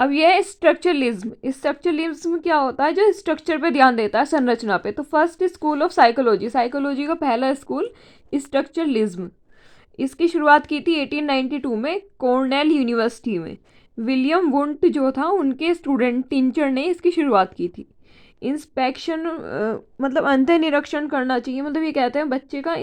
अब ये है स्ट्रक्चरलिज्म। स्ट्रक्चरलिज्म क्या होता है? जो स्ट्रक्चर पे ध्यान देता है, संरचना पे। तो first school of psychology, psychology का पहला स्कूल स्ट्रक्चरलिज्म। इसकी शुरुआत की थी 1892 में कॉर्नेल यूनिवर्सिटी में। विलियम वुंट जो था, उनके स्टूडेंट टीचर ने इसकी शुरुआत की थी। इंस्पेक्शन मतलब अंत निरीक्षण करना चाहिए, मतलब ये कहते हैं बच्चे का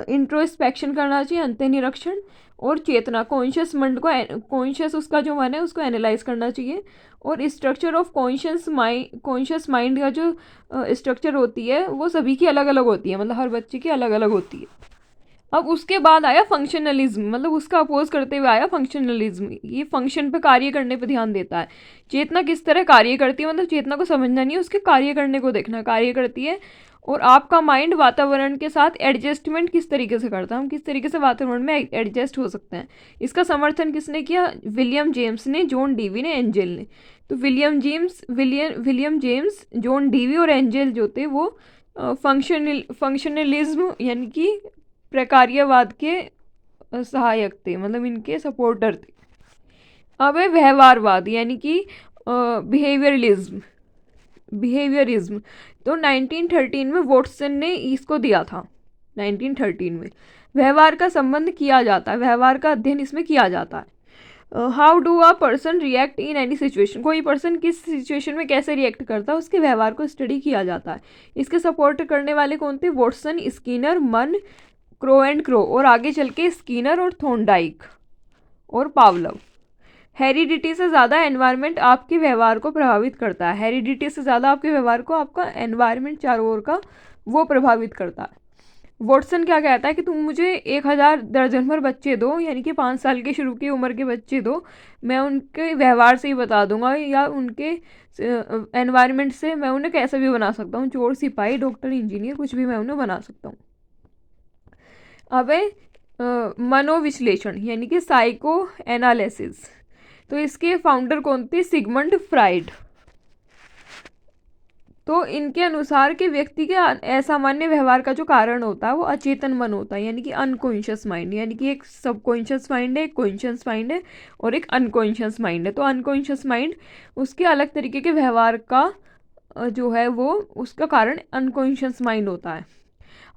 इंट्रोस्पेक्शन करना चाहिए, अंत निरीक्षण। और चेतना, कॉन्शियस माइंड को, कॉन्शियस उसका जो मन है उसको एनालाइज करना चाहिए। और स्ट्रक्चर ऑफ कॉन्शियस माइंड का जो स्ट्रक्चर होती है वो सभी की अलग अलग होती है, मतलब हर बच्चे की अलग अलग होती है। अब उसके बाद आया फंक्शनलिज्म, मतलब उसका अपोज करते हुए आया फंक्शनलिज्म। ये फंक्शन पे, कार्य करने पे ध्यान देता है। चेतना किस तरह कार्य करती है, मतलब चेतना को समझना नहीं है, उसके कार्य करने को देखना। कार्य करती है। और आपका माइंड वातावरण के साथ एडजस्टमेंट किस तरीके से करता है, हम किस तरीके से वातावरण में एडजस्ट हो सकते हैं। इसका समर्थन किसने किया? विलियम जेम्स ने, जॉन डीवी ने, एंजल ने। तो विलियम जेम्स, जॉन डीवी और एंजल जो थे वो फंक्शनलिज्म यानी कि प्रकार्यवाद के सहायक थे, मतलब इनके सपोर्टर थे। अब है व्यवहारवाद यानी कि बिहेवियरलिज्म। बिहेवियरिज्म तो 1913 में वॉटसन ने इसको दिया था। 1913 में व्यवहार का संबंध किया जाता है, व्यवहार का अध्ययन इसमें किया जाता है। How do a person react in any situation, कोई पर्सन किस सिचुएशन में कैसे रिएक्ट करता है, उसके व्यवहार को स्टडी किया जाता है। इसके सपोर्ट करने वाले कौन थे? वॉटसन, स्किनर, मन, क्रो एंड क्रो, और आगे चल के स्किनर और थॉर्नडाइक और पावलव। हेरिडिटी से ज़्यादा एनवायरनमेंट आपके व्यवहार को प्रभावित करता है। हेरिडिटी से ज़्यादा आपके व्यवहार को आपका एनवायरनमेंट चारों ओर का वो प्रभावित करता है। वॉटसन क्या कहता है कि तुम मुझे 1000 दर्जन भर बच्चे दो, यानी कि 5 साल के शुरू की उम्र के बच्चे दो, मैं उनके व्यवहार से ही बता दूंगा या उनके एनवायरनमेंट से मैं उन्हें कैसे भी बना सकता हूँ। चोर, सिपाही, डॉक्टर, इंजीनियर, कुछ भी मैं उन्हें बना सकता हूँ। अब है मनोविश्लेषण यानी कि साइको एनालिसिस। तो इसके फाउंडर कौन थे? Sigmund Freud. तो इनके अनुसार कि व्यक्ति के असामान्य व्यवहार का जो कारण होता है वो अचेतन मन होता है, यानी कि अनकॉन्शियस माइंड। यानी कि एक सबकॉन्शियस माइंड है, एक कॉन्शियस माइंड है और एक अनकॉन्शियस माइंड है। तो अनकॉन्शियस माइंड उसके अलग तरीके के व्यवहार का जो है वो उसका कारण अनकॉन्शियस माइंड होता है।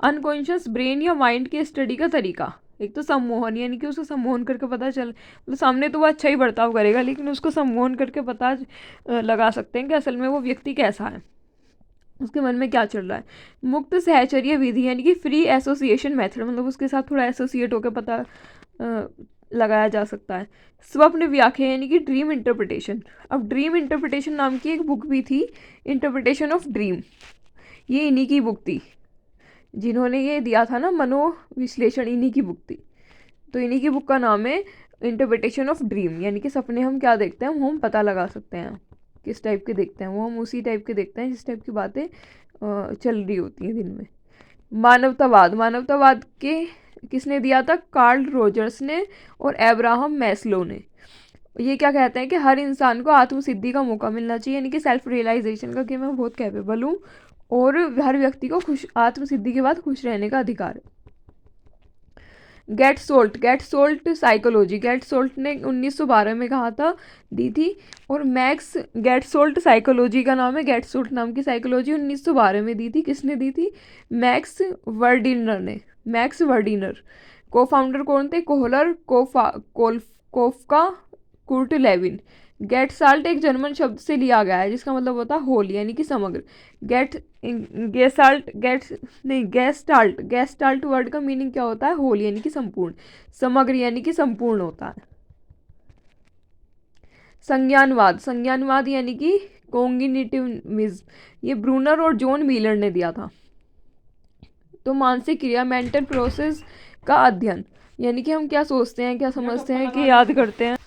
अनकॉन्शियस ब्रेन या माइंड की स्टडी का तरीका, एक तो सम्मोहन, यानी कि उसको सम्मोहन करके पता चल, मतलब सामने तो वो अच्छा ही बर्ताव करेगा लेकिन उसको सम्मोहन करके पता लगा सकते हैं कि असल में वो व्यक्ति कैसा है, उसके मन में क्या चल रहा है। मुक्त सहचर्य विधि यानी कि फ्री एसोसिएशन मेथड, मतलब उसके साथ थोड़ा एसोसिएट होकर पता लगाया जा सकता है। स्वप्न व्याख्या यानी कि ड्रीम इंटरप्रिटेशन। अब ड्रीम इंटरप्रिटेशन नाम की एक बुक भी थी, इंटरप्रिटेशन ऑफ ड्रीम, ये इन्हीं की बुक थी। जिन्होंने ये दिया था ना मनोविश्लेषण, इन्हीं की बुक थी। तो इन्हीं की बुक का नाम है इंटरप्रिटेशन ऑफ ड्रीम, यानी कि सपने हम क्या देखते हैं वो हम पता लगा सकते हैं किस टाइप के देखते हैं, वो हम उसी टाइप के देखते हैं जिस टाइप की बातें चल रही होती हैं दिन में। मानवतावाद, मानवतावाद के किसने दिया था? कार्ल रोजर्स ने और एब्राहम मैस्लो ने। ये क्या कहते हैं कि हर इंसान को आत्मसिद्धि का मौका मिलना चाहिए, यानी कि सेल्फ रियलाइजेशन का, कि मैं बहुत कैपेबल हूँ, और हर व्यक्ति को खुश, आत्मसिद्धि के बाद खुश रहने का अधिकार है। Gestalt psychology, gestalt ने 1912 में कहा था, दी थी। और मैक्स गेट सोल्ट साइकोलॉजी का नाम है, गेट सोल्ट नाम की साइकोलॉजी 1912 में दी थी। किसने दी थी? मैक्स वर्डिनर ने, मैक्स वर्डिनर। को फाउंडर कौन थे? Kohler, Koffka, Kurt Lewin. Gestalt एक जर्मन शब्द से लिया गया है जिसका मतलब होता है होल, यानी कि समग्र। गेस्टाल्ट वर्ड का मीनिंग क्या होता है? होल यानी कि संपूर्ण, समग्र यानी कि संपूर्ण होता है। संज्ञानवाद यानी कि कॉग्निटिविज्म, ये ब्रूनर और जॉन व्हीलर ने दिया था। तो मानसिक क्रिया, मेंटल प्रोसेस का अध्ययन, यानी कि हम क्या सोचते हैं, क्या समझते हैं, कि याद करते हैं,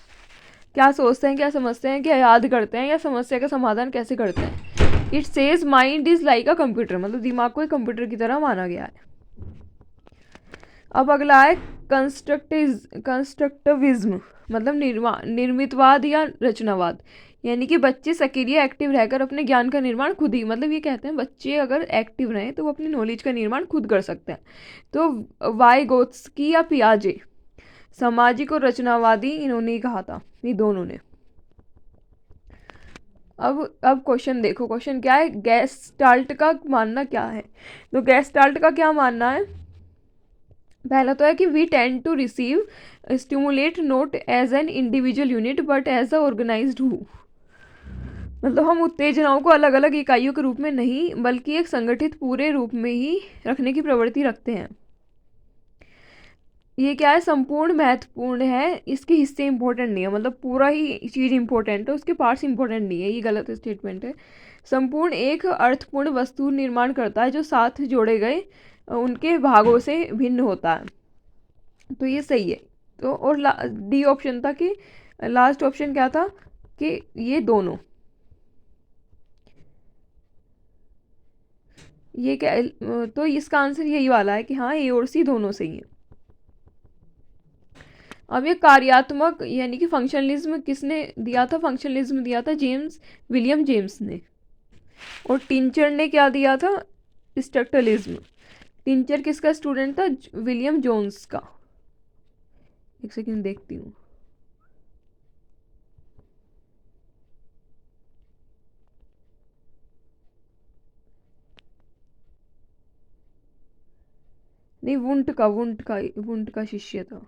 क्या सोचते हैं, क्या समझते हैं, क्या याद करते हैं, या समस्या का समाधान कैसे करते हैं। It says mind is like a computer, मतलब दिमाग को एक कंप्यूटर की तरह माना गया है। अब अगला है कंस्ट्रक्टिविज्म, मतलब निर्मितवाद या रचनावाद, यानी कि बच्चे सक्रिय एक्टिव रहकर अपने ज्ञान का निर्माण खुद ही, मतलब ये कहते हैं बच्चे अगर एक्टिव रहें तो वो अपनी नॉलेज का निर्माण खुद कर सकते हैं। तो वाइगोत्स्की या पियाजे, सामाजिक और रचनावादी इन्होंने ही कहा था, ये दोनों ने। अब क्वेश्चन देखो, क्वेश्चन क्या है, गेस्टाल्ट का मानना क्या है। तो गेस्टाल्ट का क्या मानना है, पहला तो है कि we tend to receive stimulate not as an individual unit but as a organized whole. मतलब हम उत्तेजनाओं को अलग अलग इकाइयों के रूप में नहीं बल्कि एक संगठित पूरे रूप में ही रखने की प्रवृत्ति रखते हैं। ये क्या है, संपूर्ण महत्वपूर्ण है, इसके हिस्से इंपॉर्टेंट नहीं है, मतलब पूरा ही चीज़ इंपॉर्टेंट है, उसके पार्ट्स इंपॉर्टेंट नहीं है, ये गलत स्टेटमेंट है। संपूर्ण एक अर्थपूर्ण वस्तु निर्माण करता है जो साथ जोड़े गए उनके भागों से भिन्न होता है, तो ये सही है। तो और डी ऑप्शन था कि लास्ट ऑप्शन क्या था कि ये दोनों, ये क्या, तो इसका आंसर यही वाला है कि हाँ ए और सी दोनों सही है। अब ये कार्यात्मक यानी कि फंक्शनलिज्म किसने दिया था, फंक्शनलिज्म दिया था विलियम जेम्स ने। और टिंचर ने क्या दिया था, स्ट्रक्चरलिज्म। टिंचर किसका स्टूडेंट था, विलियम जोन्स का। एक सेकंड देखती हूँ। नहीं, वुंट का शिष्य था।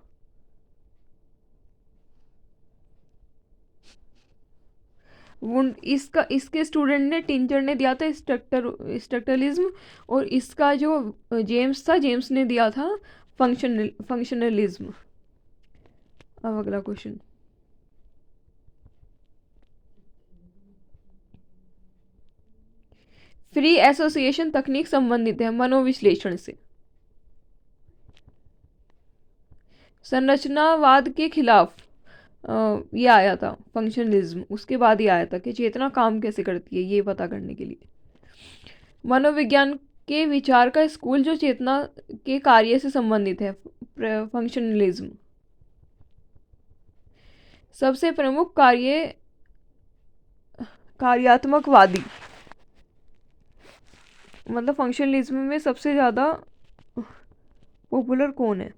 वुंट इसका, इसके स्टूडेंट ने, टिंचर ने दिया था स्ट्रक्चरलिज्म, और इसका जो जेम्स था, जेम्स ने दिया था फंक्शनलिज्म। अब अगला क्वेश्चन, फ्री एसोसिएशन तकनीक संबंधित है मनोविश्लेषण से। संरचनावाद के खिलाफ ये आया था फंक्शनलिज्म, उसके बाद ही आया था कि चेतना काम कैसे करती है ये पता करने के लिए। मनोविज्ञान के विचार का स्कूल जो चेतना के कार्य से संबंधित है, फंक्शनलिज्म। सबसे प्रमुख कार्यात्मकवादी, मतलब फंक्शनलिज्म में सबसे ज़्यादा पॉपुलर कौन है।